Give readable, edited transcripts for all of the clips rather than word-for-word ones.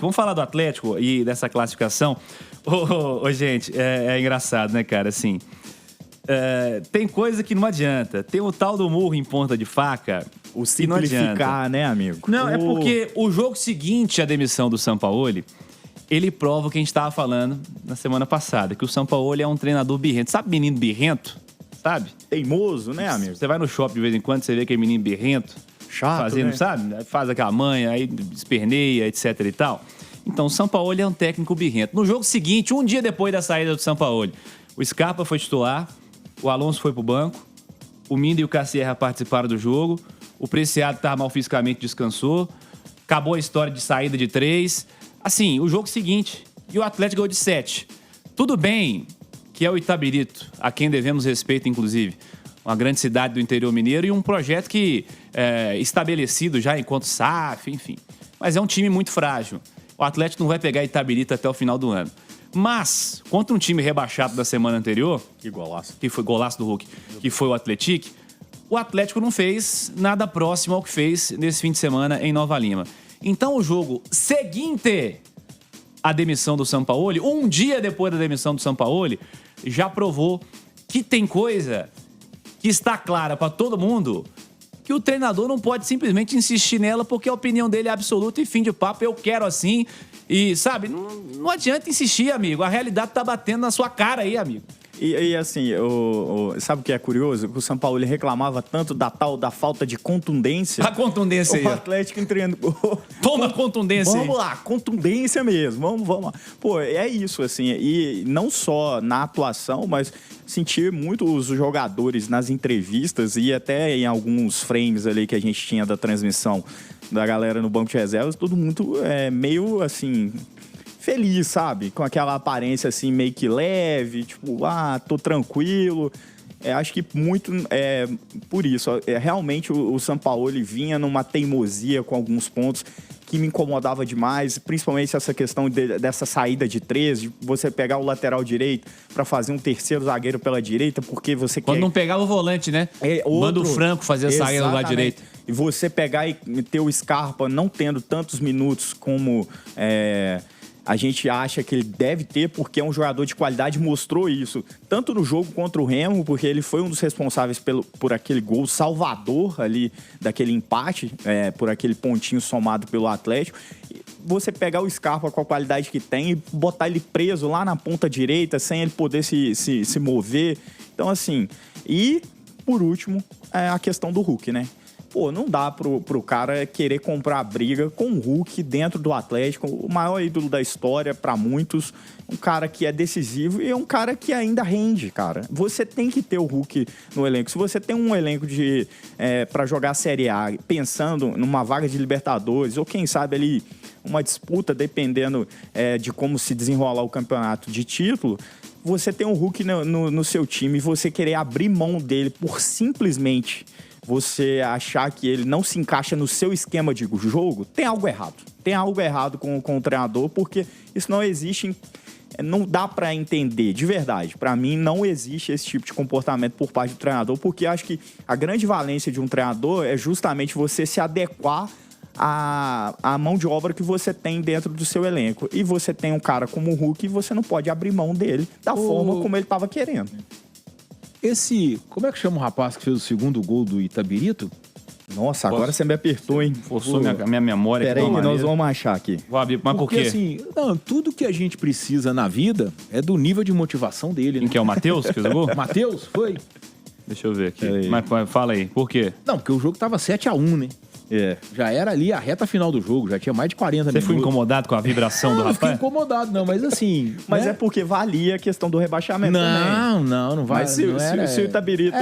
Vamos falar do Atlético e dessa classificação. Gente, é engraçado, né, cara? Assim, tem coisa que não adianta. Tem o tal do murro em ponta de faca. O simplificar, né, amigo? Não, é porque o jogo seguinte à demissão do Sampaoli, ele prova o que a gente estava falando na semana passada, que o Sampaoli é um treinador birrento. Sabe menino birrento? Sabe? Teimoso, né, amigo? Você vai no shopping de vez em quando, você vê aquele menino birrento. Chato, fazendo, né? sabe? Faz aquela manha, aí esperneia, etc e tal. Então, o Sampaoli é um técnico birrento. No jogo seguinte, um dia depois da saída do Sampaoli, o Scarpa foi titular, o Alonso foi pro banco, o Minda e o Cassierra participaram do jogo, o Preciado estava mal fisicamente, descansou, acabou a história de saída de 3. Assim, o jogo seguinte, e o Atlético ganhou de 7. Tudo bem que é o Itabirito, a quem devemos respeito, inclusive. Uma grande cidade do interior mineiro e um projeto que estabelecido já enquanto SAF, enfim. Mas é um time muito frágil. O Atlético não vai pegar Itabirito até o final do ano. Mas, contra um time rebaixado da semana anterior... Que golaço. Que foi golaço do Hulk, que foi o Atlético. O Atlético não fez nada próximo ao que fez nesse fim de semana em Nova Lima. Então, o jogo seguinte à demissão do Sampaoli, um dia depois da demissão do Sampaoli, já provou que tem coisa que está clara para todo mundo, que o treinador não pode simplesmente insistir nela porque a opinião dele é absoluta e fim de papo, eu quero assim. E, sabe, não adianta insistir, amigo. A realidade tá batendo na sua cara aí, amigo. E assim, sabe o que é curioso? Que o São Paulo reclamava tanto da falta de contundência. A contundência aí. O Atlético entregou. Toma contundência aí. Vamos lá, contundência mesmo. Vamos lá. Pô, é isso, assim. E não só na atuação, mas sentir muito os jogadores nas entrevistas e até em alguns frames ali que a gente tinha da transmissão da galera no banco de reservas, todo mundo meio assim... feliz, sabe? Com aquela aparência assim meio que leve, tipo, tô tranquilo. Acho que muito por isso. Realmente o Sampaoli vinha numa teimosia com alguns pontos que me incomodava demais, principalmente essa questão dessa saída de 3, de você pegar o lateral direito para fazer um terceiro zagueiro pela direita, porque você Quando não pegava o volante, né? Manda o Franco fazer a saída do lado direito. E você pegar e ter o Scarpa não tendo tantos minutos como... a gente acha que ele deve ter, porque é um jogador de qualidade, mostrou isso. Tanto no jogo contra o Remo, porque ele foi um dos responsáveis por aquele gol salvador ali, daquele empate, por aquele pontinho somado pelo Atlético. Você pegar o Scarpa com a qualidade que tem e botar ele preso lá na ponta direita, sem ele poder se mover. Então, assim... E, por último, a questão do Hulk, né? Pô, não dá pro cara querer comprar briga com o Hulk dentro do Atlético, o maior ídolo da história para muitos, um cara que é decisivo e é um cara que ainda rende, cara. Você tem que ter o Hulk no elenco. Se você tem um elenco para jogar a Série A, pensando numa vaga de Libertadores, ou quem sabe ali uma disputa, dependendo de como se desenrolar o campeonato de título, você tem um Hulk no seu time e você querer abrir mão dele por simplesmente... você achar que ele não se encaixa no seu esquema de jogo, tem algo errado. Tem algo errado com o treinador, porque isso não existe, não dá pra entender, de verdade. Pra mim, não existe esse tipo de comportamento por parte do treinador, porque acho que a grande valência de um treinador é justamente você se adequar à mão de obra que você tem dentro do seu elenco. E você tem um cara como o Hulk e você não pode abrir mão dele da forma como ele estava querendo. Como é que chama o rapaz que fez o segundo gol do Itabirito? Nossa, agora você me apertou, hein? Forçou minha memória. Peraí que nós vamos achar aqui. Vou abrir, mas por quê? Porque assim, tudo que a gente precisa na vida é do nível de motivação dele, né? Quem que é o Matheus que fez o gol? Matheus, foi? Deixa eu ver aqui. Mas fala aí, por quê? Não, porque o jogo tava 7-1, né? Já era ali a reta final do jogo, já tinha mais de 40 minutos. Você foi incomodado com a vibração do rapaz? Não, fiquei incomodado, não, mas assim... Mas é porque valia a questão do rebaixamento também. Não vai. Mas se o Itabirito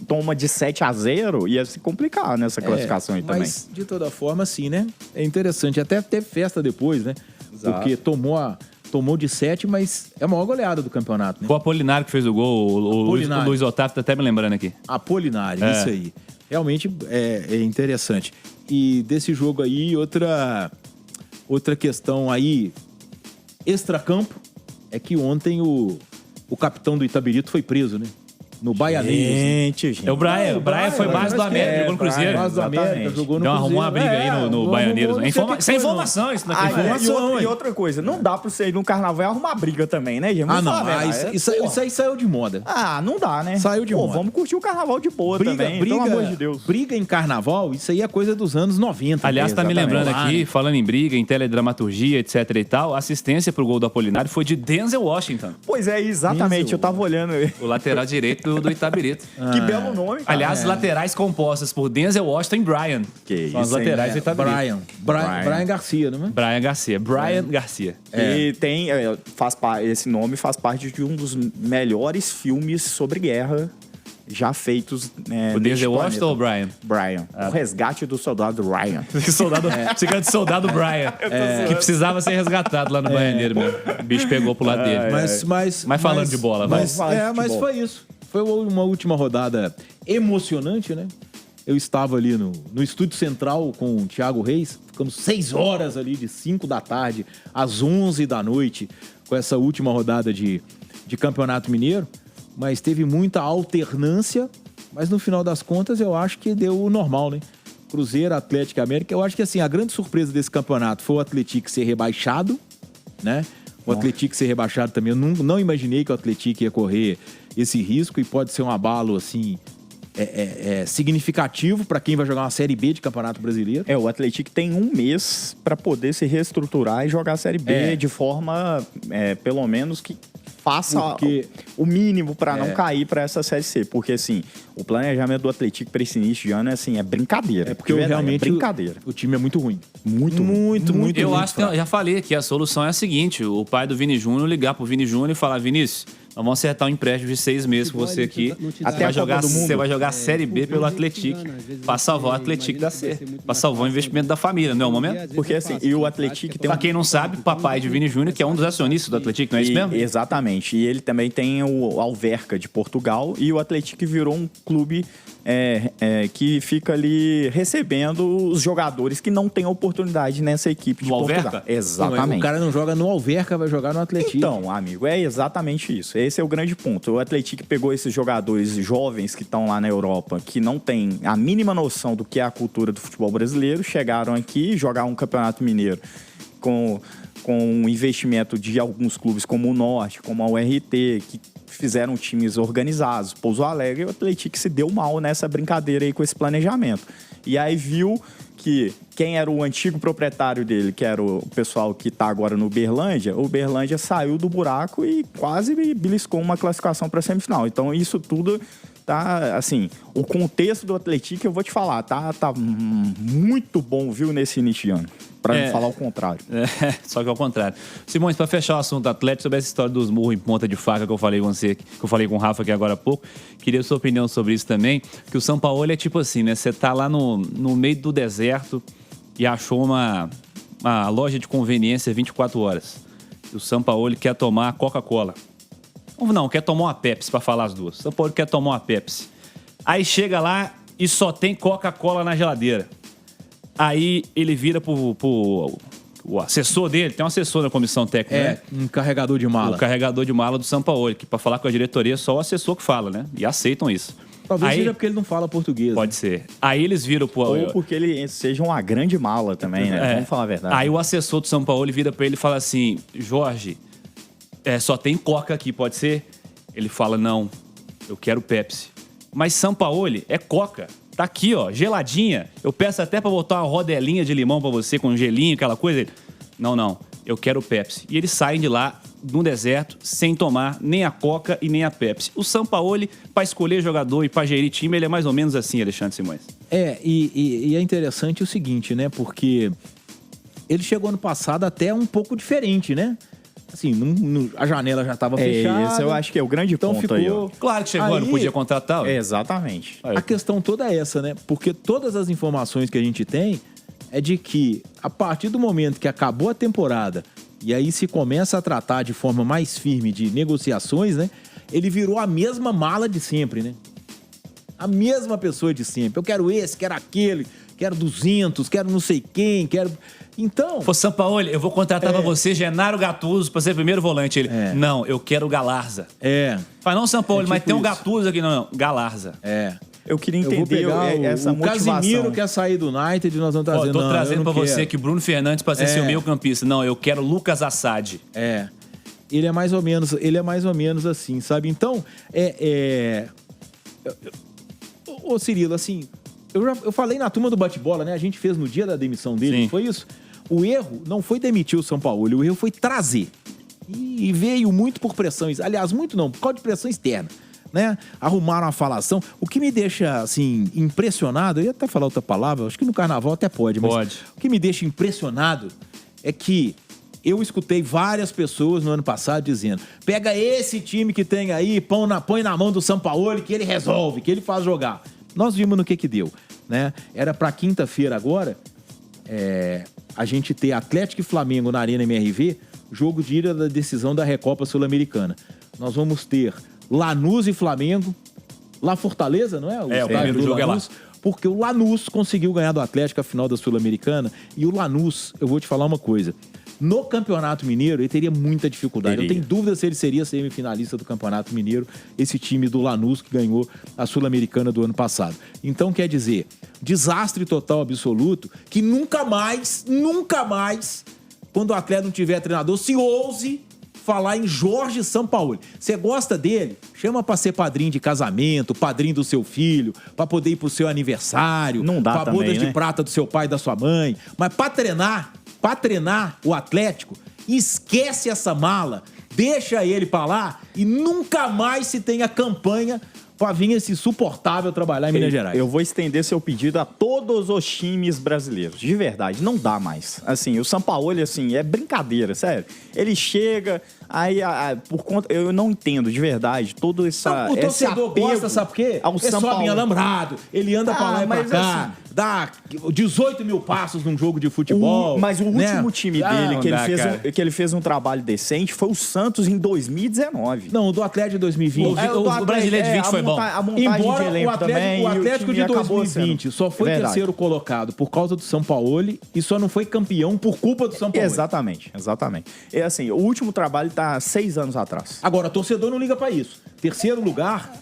toma de 7-0, ia se complicar nessa classificação aí também. Mas, de toda forma, sim, né? É interessante. Até teve festa depois, né? Exato. Porque tomou de 7, mas é a maior goleada do campeonato, né? Foi o Apolinário que fez o gol. O Luiz Otávio tá até me lembrando aqui. Apolinário, isso aí. Realmente é interessante. E desse jogo aí, outra questão aí, extracampo, é que ontem o capitão do Itabirito foi preso, né? no Baianeiros. Gente. É o Brian. O Brian foi base do América, jogou no Cruzeiro. Base do América, jogou no Então Cruzeiro. arrumou uma briga aí no Baianeiros. Isso é informação, isso não é informação. E outra coisa, não dá pra você ir num carnaval e arrumar briga também, né, gente? Ah, não. Isso aí saiu de moda. Ah, não dá, né? Saiu de moda. Vamos curtir o carnaval de boa também, pelo amor de Deus. Briga em carnaval, isso aí é coisa dos anos 90. Aliás, tá me lembrando aqui, né? falando em briga, em teledramaturgia, etc e tal, a assistência pro gol do Apolinário foi de Denzel Washington. Pois é, exatamente. Eu tava olhando. O lateral direito do Itabirito. Que belo nome, cara. Aliás, laterais compostas por Denzel Washington e Brian. Que São as isso, hein? laterais do Itabirito. Brian Garcia, não é? Brian Garcia. Brian Garcia. E tem, esse nome faz parte de um dos melhores filmes sobre guerra já feitos. O Denzel Washington ou o Brian? Brian. O Resgate do Soldado Ryan. Você quer de soldado Brian. Que precisava ser resgatado lá no Baianeiro mesmo. O bicho pegou pro lado dele. Mas falando de bola, vai. Mas foi isso. Foi uma última rodada emocionante, né? Eu estava ali no Estúdio Central com o Thiago Reis. Ficamos 6 horas ali, de 5 da tarde às 11 da noite, com essa última rodada de Campeonato Mineiro. Mas teve muita alternância, mas no final das contas eu acho que deu o normal, né? Cruzeiro, Atlético e América. Eu acho que assim, a grande surpresa desse campeonato foi o Atlético ser rebaixado, né? O Atlético ser rebaixado também. Eu não imaginei que o Atlético ia correr esse risco e pode ser um abalo, assim, significativo para quem vai jogar uma Série B de Campeonato Brasileiro. O Atlético tem um mês para poder se reestruturar e jogar a Série B de forma, pelo menos, que faça o mínimo para não cair para essa Série C. Porque, assim, o planejamento do Atlético para esse início de ano é brincadeira. Porque realmente brincadeira. O time é muito ruim. Muito Eu ruim. acho que eu já falei que a solução é a seguinte: o pai do Vini Júnior ligar pro Vini Júnior e falar: Vinícius, nós vamos acertar um empréstimo de 6 meses com você aqui. Você vai jogar a Série B pelo Atlético para salvar o Atlético da C. Para salvar o investimento da família, não é o momento? Porque, assim, e o Atlético tem Pra quem não sabe, o papai de Vini Júnior, que é um dos acionistas do Atlético, não é isso mesmo? Exatamente. E ele também tem o Alverca de Portugal, e o Atlético virou um clube que fica ali recebendo os jogadores que não têm oportunidade nessa equipe de Portugal. Alverca? Exatamente. O cara não joga no Alverca, vai jogar no Atlético. Então, amigo, é exatamente isso. Esse é o grande ponto. O Atlético pegou esses jogadores jovens que estão lá na Europa, que não têm a mínima noção do que é a cultura do futebol brasileiro, chegaram aqui, jogaram um campeonato mineiro com um investimento de alguns clubes como o Norte, como a URT, que fizeram times organizados. Pouso Alegre, e o Atlético se deu mal nessa brincadeira aí com esse planejamento. E aí viu que quem era o antigo proprietário dele, que era o pessoal que está agora no Uberlândia, o Uberlândia saiu do buraco e quase beliscou uma classificação para a semifinal. Então isso tudo tá, assim, o contexto do Atlético, eu vou te falar, tá muito bom, viu, nesse início de ano. Pra não falar o contrário. Só que ao contrário. Simões, pra fechar o assunto do Atlético, sobre essa história dos murros em ponta de faca que eu falei com você, que eu falei com o Rafa aqui agora há pouco, queria a sua opinião sobre isso também, que o São Paulo é tipo assim, né? Você tá lá no meio do deserto e achou uma loja de conveniência 24 horas. E o São Paulo quer tomar Coca-Cola. Não, quer tomar uma Pepsi, pra falar as duas. O São Paulo quer tomar uma Pepsi. Aí chega lá e só tem Coca-Cola na geladeira. Aí ele vira pro o assessor dele, tem um assessor na comissão técnica, né? Um carregador de mala. O carregador de mala do São Paulo, que pra falar com a diretoria é só o assessor que fala, né? E aceitam isso. Talvez seja porque ele não fala português. Pode ser. Aí eles viram pro... Ou porque ele seja uma grande mala também, né? Vamos falar a verdade. Aí o assessor do São Paulo vira pra ele e fala assim: Jorge, só tem Coca aqui, pode ser? Ele fala: não, eu quero Pepsi. Mas São Paulo é Coca. Tá aqui, ó, geladinha. Eu peço até pra botar uma rodelinha de limão pra você, com gelinho, aquela coisa. Ele, não, eu quero Pepsi. E eles saem de lá, no deserto, sem tomar nem a Coca e nem a Pepsi. O São Paulo, pra escolher jogador e pra gerir time, ele é mais ou menos assim, Alexandre Simões. E é interessante o seguinte, né? Porque ele chegou ano passado até um pouco diferente, né? Assim, a janela já estava fechada. Esse eu acho que é o grande ponto aí, ó. Claro que chegou, não podia contratar. Exatamente. A questão toda é essa, né? Porque todas as informações que a gente tem é de que, a partir do momento que acabou a temporada e aí se começa a tratar de forma mais firme de negociações, né? Ele virou a mesma mala de sempre, né? A mesma pessoa de sempre. Eu quero esse, quero aquele, quero 200, quero não sei quem, quero... Então... Pô, Sampaoli, eu vou contratar pra você Genaro Gattuso pra ser primeiro volante. Ele, não, eu quero o Galarza. Fala, não, Sampaoli, mas tem um Gattuso aqui. Não, Galarza. Eu queria entender vou pegar essa o motivação. Casimiro quer sair do United, nós vamos trazer. Tô trazendo pra quero. você que o Bruno Fernandes pra ser seu meio campista. Não, eu quero Lucas Assad. Ele é mais ou menos assim, sabe? Então, Ô, Cirilo, assim, eu falei na turma do bate-bola, né? A gente fez no dia da demissão dele, não foi isso? O erro não foi demitir o Sampaoli, o erro foi trazer. E veio muito por pressão, aliás, muito não, por causa de pressão externa, né? Arrumaram a falação. O que me deixa, assim, impressionado, eu ia até falar outra palavra, acho que no carnaval até pode, mas o que me deixa impressionado é que eu escutei várias pessoas no ano passado dizendo: pega esse time que tem aí, põe na mão do Sampaoli que ele resolve, que ele faz jogar. Nós vimos no que deu, né? Era pra quinta-feira agora, a gente ter Atlético e Flamengo na Arena MRV, jogo de ida da decisão da Recopa Sul-Americana. Nós vamos ter Lanús e Flamengo, lá Fortaleza, não é? O primeiro jogo é lá. Porque o Lanús conseguiu ganhar do Atlético a final da Sul-Americana. E o Lanús, eu vou te falar uma coisa, no Campeonato Mineiro ele teria muita dificuldade. Eu tenho dúvida se ele seria semifinalista do Campeonato Mineiro, esse time do Lanús que ganhou a Sul-Americana do ano passado. Então, quer dizer, desastre total absoluto, que nunca mais, quando o Atlético não tiver treinador, se ouse falar em Jorge Sampaoli. Você gosta dele? Chama pra ser padrinho de casamento, padrinho do seu filho, pra poder ir pro seu aniversário, não dá pra também, bodas de né? prata do seu pai e da sua mãe. Mas pra treinar o Atlético, esquece essa mala, deixa ele pra lá e nunca mais se tenha campanha pra vir esse insuportável trabalhar em Minas Gerais. Eu vou estender seu pedido a todos os times brasileiros. De verdade, não dá mais. Assim, o Sampaoli, assim, é brincadeira, sério. Ele chega, aí, por conta... Eu não entendo, de verdade, todo essa... O torcedor gosta, sabe por quê? Ao São sobe em Paulo. alambrado, ele anda pra lá e pra mas cá, assim, dá 18 mil passos num jogo de futebol. Mas o né? último time dele que ele fez um trabalho decente foi o Santos em 2019. Não, o do Atlético de 2020. O Brasileiro de 20 foi bom. A montagem Embora de elenco o Atlético e de acabou 2020 só foi terceiro colocado por causa do Sampaoli e só não foi campeão por culpa do Sampaoli. Exatamente. É assim, o último trabalho tá 6 anos atrás. Agora, torcedor não liga pra isso. Terceiro lugar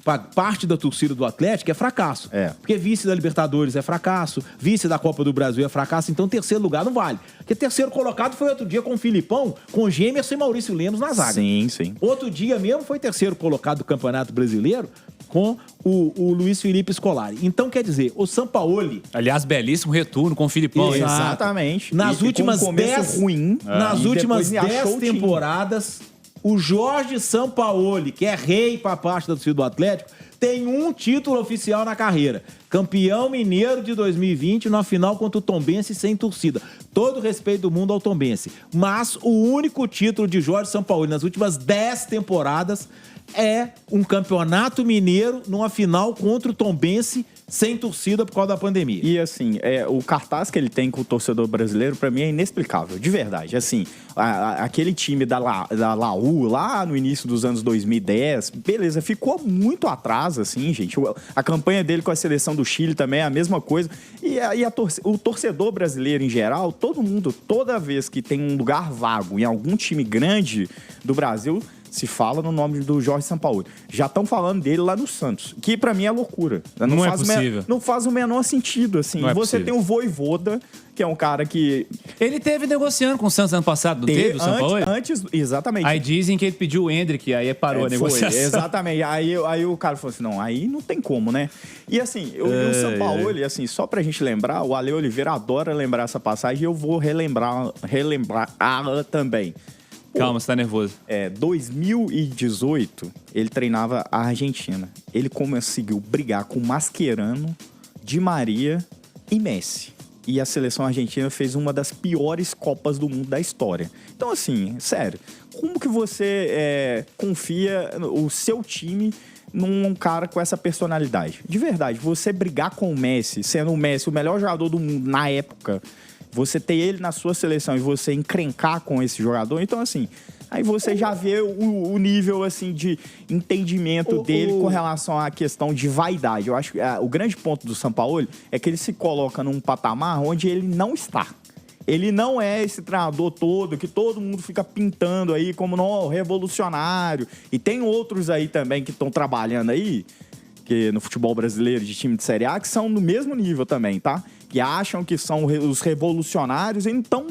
pra parte da torcida do Atlético é fracasso. Porque vice da Libertadores é fracasso, vice da Copa do Brasil é fracasso, então terceiro lugar não vale. Porque terceiro colocado foi outro dia com o Filipão, com Gemerson e Maurício Lemos na zaga. Sim. Outro dia mesmo foi terceiro colocado do Campeonato Brasileiro com o Luiz Felipe Scolari. Então, quer dizer, o Sampaoli... Aliás, belíssimo retorno com o Filipão. Exatamente. Nas últimas 10 nas últimas 10 temporadas, o Jorge Sampaoli, que é rei para parte da torcida do Atlético, tem um título oficial na carreira. Campeão mineiro de 2020 na final contra o Tombense sem torcida. Todo o respeito do mundo ao Tombense. Mas o único título de Jorge Sampaoli nas últimas 10 temporadas é um campeonato mineiro numa final contra o Tombense sem torcida por causa da pandemia. E assim, o cartaz que ele tem com o torcedor brasileiro, pra mim, é inexplicável, de verdade. Assim, aquele time da Laú, lá no início dos anos 2010, beleza, ficou muito atrás, assim, gente. A campanha dele com a seleção do Chile também é a mesma coisa. E o torcedor brasileiro, em geral, todo mundo, toda vez que tem um lugar vago em algum time grande do Brasil, se fala no nome do Jorge Sampaoli. Já estão falando dele lá no Santos, que pra mim é loucura. Não é possível. Não faz o menor sentido, assim. Você tem o Vojvoda, que é um cara que... Ele teve negociando com o Santos ano passado, não teve o Sampaoli? Exatamente. Aí dizem que ele pediu o Hendrick, aí parou a negociação. Exatamente. Aí o cara falou assim, não, aí não tem como, né? E assim, o Sampaoli, assim, só pra gente lembrar, o Ale Oliveira adora lembrar essa passagem e eu vou relembrar também. Calma, você tá nervoso. 2018, ele treinava a Argentina. Ele conseguiu brigar com Mascherano, Di Maria e Messi. E a seleção argentina fez uma das piores Copas do Mundo da história. Então, assim, sério, como que você confia o seu time num cara com essa personalidade? De verdade, você brigar com o Messi, sendo o Messi o melhor jogador do mundo na época... Você ter ele na sua seleção e você encrencar com esse jogador. Então, assim, Aí você já vê o nível, assim, de entendimento dele com relação à questão de vaidade. Eu acho que o grande ponto do Sampaoli é que ele se coloca num patamar onde ele não está. Ele não é esse treinador todo que todo mundo fica pintando aí como não, revolucionário. E tem outros aí também que estão trabalhando aí, que no futebol brasileiro de time de Série A, que são no mesmo nível também, tá? Que acham que são os revolucionários e então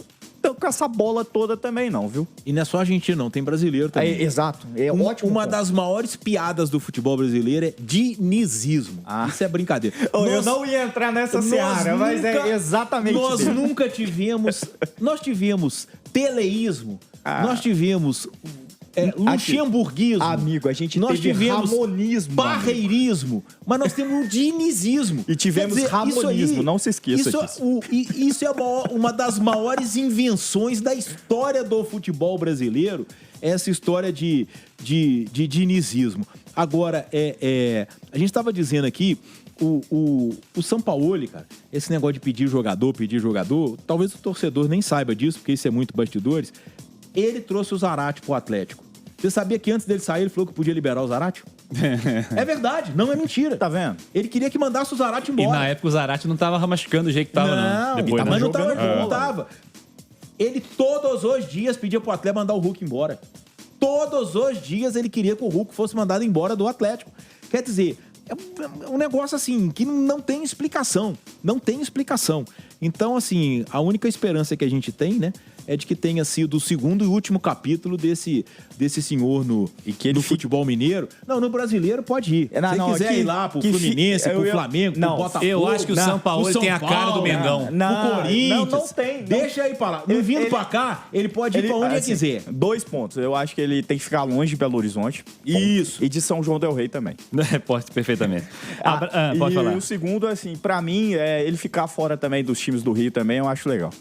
com essa bola toda também não, viu? E não é só argentino, não. Tem brasileiro também. Exato. É ótimo. Uma das maiores piadas do futebol brasileiro é dinizismo. Isso é brincadeira. Eu não ia entrar nessa seara, mas é exatamente Nós dele. nunca tivemos... Nós tivemos teleísmo. Nós tivemos... luxemburguismo. Amigo, a gente nós teve tivemos ramonismo. barreirismo, mas nós temos o dinizismo. E tivemos ramonismo, não se esqueça disso. Isso é uma das maiores invenções da história do futebol brasileiro, essa história de dinizismo. Agora, a gente estava dizendo aqui, o Sampaoli, cara, esse negócio de pedir jogador, talvez o torcedor nem saiba disso, porque isso é muito bastidores. Ele trouxe o Zarate pro Atlético. Você sabia que antes dele sair, ele falou que podia liberar o Zarate? É verdade, não é mentira. Tá vendo? Ele queria que mandasse o Zarate embora. E na época o Zarate não tava machucando do jeito que tava, não. Depois, mas não tava. Ele todos os dias pedia pro Atlético mandar o Hulk embora. Todos os dias ele queria que o Hulk fosse mandado embora do Atlético. Quer dizer, é um negócio assim que não tem explicação. Não tem explicação. Então, assim, a única esperança que a gente tem, né, é de que tenha sido o segundo e último capítulo desse senhor no futebol mineiro. Não, no brasileiro pode ir. Se quiser ir lá pro Fluminense, pro Flamengo, pro Botafogo. Eu acho que o Sampaoli tem a cara do Mengão. O Corinthians. Não tem. Deixa aí pra lá. Não vindo pra cá, ele pode ir pra onde ele quiser. 2 pontos. Eu acho que ele tem que ficar longe de Belo Horizonte. Isso. E de São João del Rei também. Pode, perfeitamente. Pode falar. E o segundo, assim, pra mim, ele ficar fora também dos times do Rio também, eu acho legal.